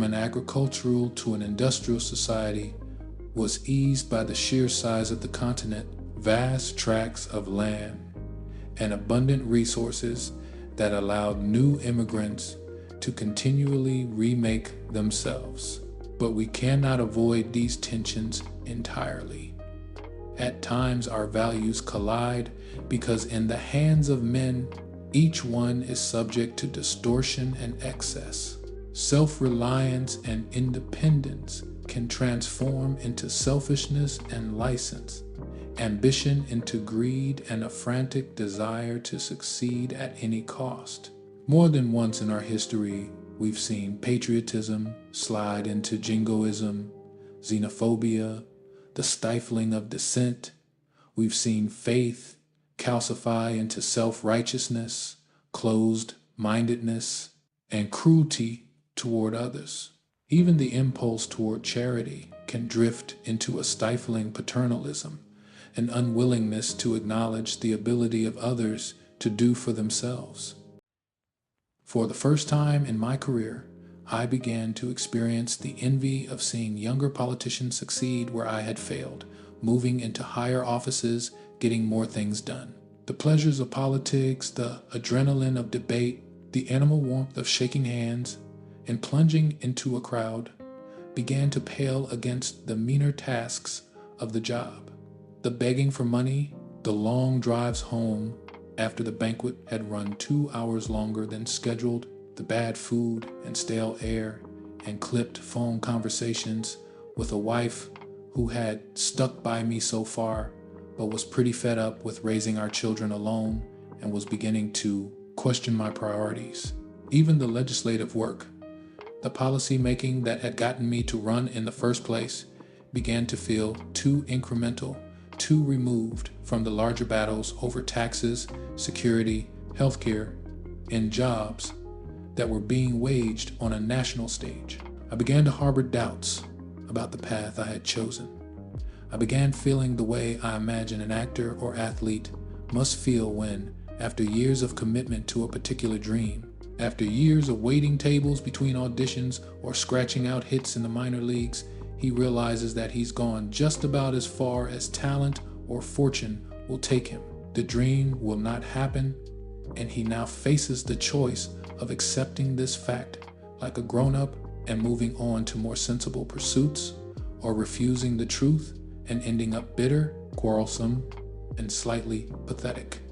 an agricultural to an industrial society was eased by the sheer size of the continent, vast tracts of land, and abundant resources that allowed new immigrants to continually remake themselves. But we cannot avoid these tensions entirely. At times, our values collide because in the hands of men, each one is subject to distortion and excess. Self-reliance and independence can transform into selfishness and license, ambition into greed, and a frantic desire to succeed at any cost. More than once in our history, we've seen patriotism slide into jingoism, xenophobia, the stifling of dissent. We've seen faith calcify into self-righteousness, closed-mindedness, and cruelty toward others. Even the impulse toward charity can drift into a stifling paternalism, an unwillingness to acknowledge the ability of others to do for themselves. For the first time in my career, I began to experience the envy of seeing younger politicians succeed where I had failed, moving into higher offices, getting more things done. The pleasures of politics, the adrenaline of debate, the animal warmth of shaking hands, and plunging into a crowd began to pale against the meaner tasks of the job. The begging for money, the long drives home after the banquet had run 2 hours longer than scheduled, the bad food and stale air, and clipped phone conversations with a wife who had stuck by me so far, but was pretty fed up with raising our children alone and was beginning to question my priorities. Even the legislative work, the policy making that had gotten me to run in the first place, began to feel too incremental, too removed from the larger battles over taxes, security, healthcare, and jobs that were being waged on a national stage. I began to harbor doubts about the path I had chosen. I began feeling the way I imagine an actor or athlete must feel when, after years of commitment to a particular dream, after years of waiting tables between auditions or scratching out hits in the minor leagues, he realizes that he's gone just about as far as talent or fortune will take him. The dream will not happen, and he now faces the choice of accepting this fact like a grown-up and moving on to more sensible pursuits, or refusing the truth and ending up bitter, quarrelsome, and slightly pathetic.